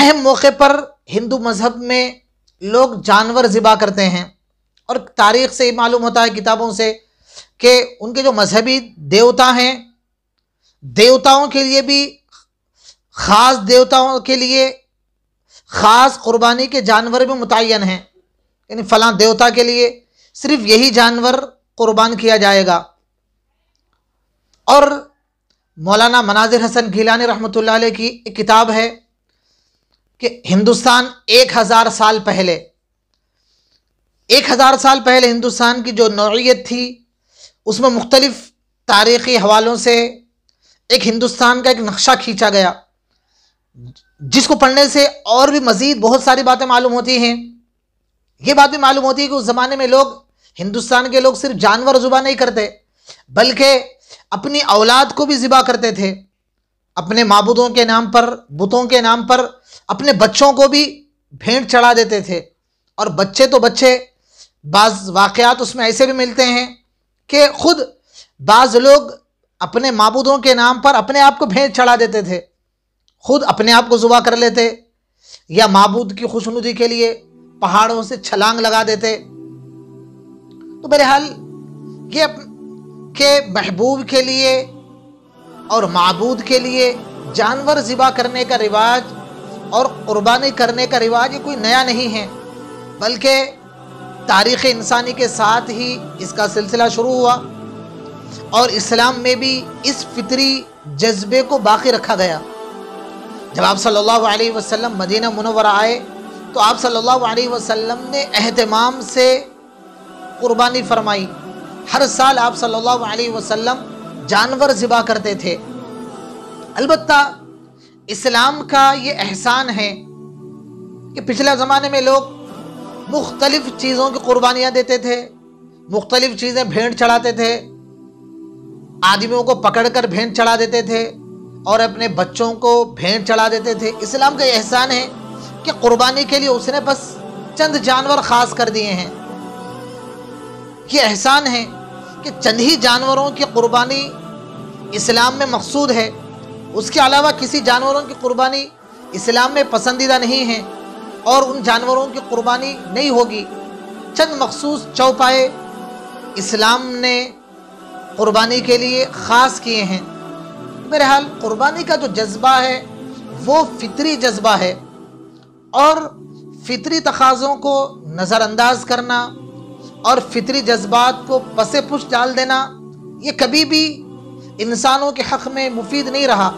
اہم موقع پر ہندو مذہب میں لوگ جانور ذبح کرتے ہیں، اور تاریخ سے یہ معلوم ہوتا ہے، کتابوں سے، کہ ان کے جو مذہبی دیوتا ہیں، دیوتاؤں کے لیے بھی خاص، دیوتاؤں کے لیے خاص قربانی کے جانور بھی متعین ہیں، یعنی فلاں دیوتا کے لیے صرف یہی جانور قربان کیا جائے گا۔ اور مولانا مناظر حسن گیلانی رحمۃ اللہ علیہ کی ایک کتاب ہے کہ ہندوستان 1000 سال پہلے، 1000 سال پہلے ہندوستان کی جو نوعیت تھی، اس میں مختلف تاریخی حوالوں سے ایک ہندوستان کا ایک نقشہ کھینچا گیا، جس کو پڑھنے سے اور بھی مزید بہت ساری باتیں معلوم ہوتی ہیں۔ یہ بات بھی معلوم ہوتی ہے کہ اس زمانے میں لوگ، ہندوستان کے لوگ، صرف جانور ذبح نہیں کرتے، بلکہ اپنی اولاد کو بھی ذبح کرتے تھے، اپنے معبودوں کے نام پر، بتوں کے نام پر اپنے بچوں کو بھی بھینٹ چڑھا دیتے تھے۔ اور بچے تو بچے، بعض واقعات اس میں ایسے بھی ملتے ہیں کہ خود بعض لوگ اپنے معبودوں کے نام پر اپنے آپ کو بھینٹ چڑھا دیتے تھے، خود اپنے آپ کو ذبح کر لیتے، یا معبود کی خوشنودی کے لیے پہاڑوں سے چھلانگ لگا دیتے۔ تو بہرحال یہ کہ محبوب کے لیے اور معبود کے لیے جانور ذبح کرنے کا رواج اور قربانی کرنے کا رواج یہ کوئی نیا نہیں ہے، بلکہ تاریخ انسانی کے ساتھ ہی اس کا سلسلہ شروع ہوا، اور اسلام میں بھی اس فطری جذبے کو باقی رکھا گیا۔ جب آپ صلی اللہ علیہ وسلم مدینہ منورہ آئے تو آپ صلی اللہ علیہ وسلم نے اہتمام سے قربانی فرمائی۔ ہر سال آپ صلی اللہ علیہ وسلم جانور ذبح کرتے تھے۔ البتہ اسلام کا یہ احسان ہے کہ پچھلے زمانے میں لوگ مختلف چیزوں کی قربانیاں دیتے تھے، مختلف چیزیں بھینٹ چڑھاتے تھے، آدمیوں کو پکڑ کر بھینٹ چڑھا دیتے تھے اور اپنے بچوں کو بھینٹ چڑھا دیتے تھے۔ اسلام کا یہ احسان ہے کہ قربانی کے لیے اس نے بس چند جانور خاص کر دیے ہیں۔ یہ احسان ہے کہ چند ہی جانوروں کی قربانی اسلام میں مقصود ہے، اس کے علاوہ کسی جانوروں کی قربانی اسلام میں پسندیدہ نہیں ہے، اور ان جانوروں کی قربانی نہیں ہوگی۔ چند مخصوص چوپائے اسلام نے قربانی کے لیے خاص کیے ہیں۔ بہرحال قربانی کا جو جذبہ ہے وہ فطری جذبہ ہے، اور فطری تقاضوں کو نظر انداز کرنا اور فطری جذبات کو پس پش ڈال دینا، یہ کبھی بھی انسانوں کے حق میں مفید نہیں رہا،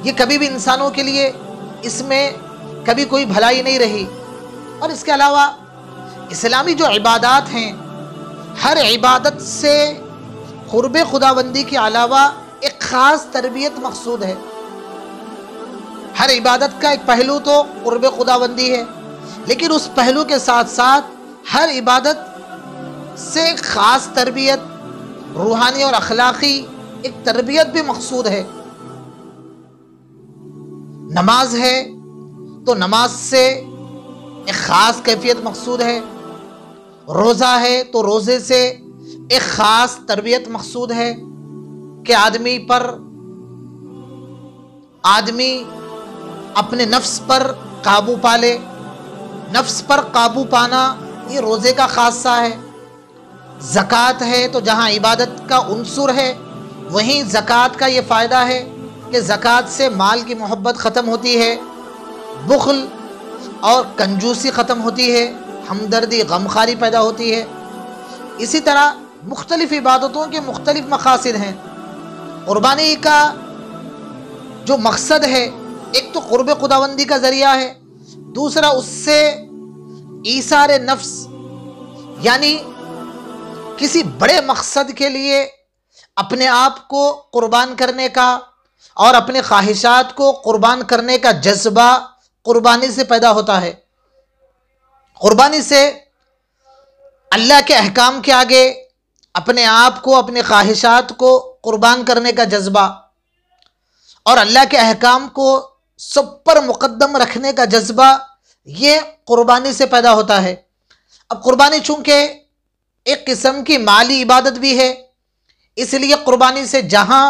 یہ کبھی بھی انسانوں کے لیے اس میں کبھی کوئی بھلائی نہیں رہی۔ اور اس کے علاوہ اسلامی جو عبادات ہیں، ہر عبادت سے قرب خداوندی کے علاوہ ایک خاص تربیت مقصود ہے۔ ہر عبادت کا ایک پہلو تو قرب خداوندی ہے، لیکن اس پہلو کے ساتھ ساتھ ہر عبادت سے ایک خاص تربیت، روحانی اور اخلاقی ایک تربیت بھی مقصود ہے۔ نماز ہے تو نماز سے ایک خاص کیفیت مقصود ہے، روزہ ہے تو روزے سے ایک خاص تربیت مقصود ہے کہ آدمی اپنے نفس پر قابو پالے۔ نفس پر قابو پانا یہ روزے کا خاصہ ہے۔ زکوٰۃ ہے تو جہاں عبادت کا عنصر ہے وہیں زکوٰۃ کا یہ فائدہ ہے کہ زکوٰۃ سے مال کی محبت ختم ہوتی ہے، بخل اور کنجوسی ختم ہوتی ہے، ہمدردی، غمخواری پیدا ہوتی ہے۔ اسی طرح مختلف عبادتوں کے مختلف مقاصد ہیں۔ قربانی کا جو مقصد ہے، ایک تو قرب خداوندی کا ذریعہ ہے، دوسرا اس سے ایثار نفس، یعنی کسی بڑے مقصد کے لیے اپنے آپ کو قربان کرنے کا اور اپنے خواہشات کو قربان کرنے کا جذبہ قربانی سے پیدا ہوتا ہے۔ قربانی سے اللہ کے احکام کے آگے اپنے آپ کو، اپنے خواہشات کو قربان کرنے کا جذبہ اور اللہ کے احکام کو سب پر مقدم رکھنے کا جذبہ، یہ قربانی سے پیدا ہوتا ہے۔ اب قربانی چونکہ ایک قسم کی مالی عبادت بھی ہے، اس لیے قربانی سے جہاں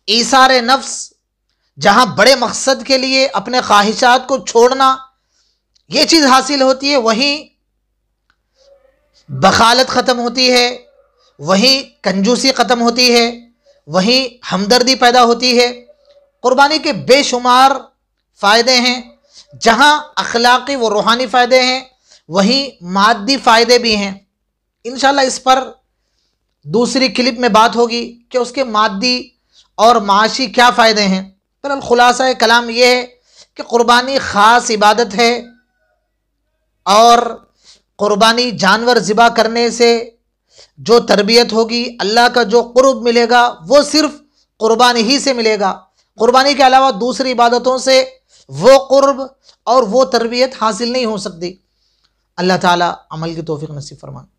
ایثار نفس، جہاں بڑے مقصد کے لیے اپنے خواہشات کو چھوڑنا یہ چیز حاصل ہوتی ہے، وہیں بخالت ختم ہوتی ہے، وہیں کنجوسی ختم ہوتی ہے، وہیں ہمدردی پیدا ہوتی ہے۔ قربانی کے بے شمار فائدے ہیں، جہاں اخلاقی و روحانی فائدے ہیں وہیں مادی فائدے بھی ہیں۔ انشاءاللہ اس پر دوسری کلپ میں بات ہوگی کہ اس کے مادی اور معاشی کیا فائدے ہیں۔ پر الخلاصہ کلام یہ ہے کہ قربانی خاص عبادت ہے، اور قربانی جانور ذبح کرنے سے جو تربیت ہوگی، اللہ کا جو قرب ملے گا وہ صرف قربانی ہی سے ملے گا۔ قربانی کے علاوہ دوسری عبادتوں سے وہ قرب اور وہ تربیت حاصل نہیں ہو سکتی۔ اللہ تعالیٰ عمل کی توفیق نصیب فرمائے۔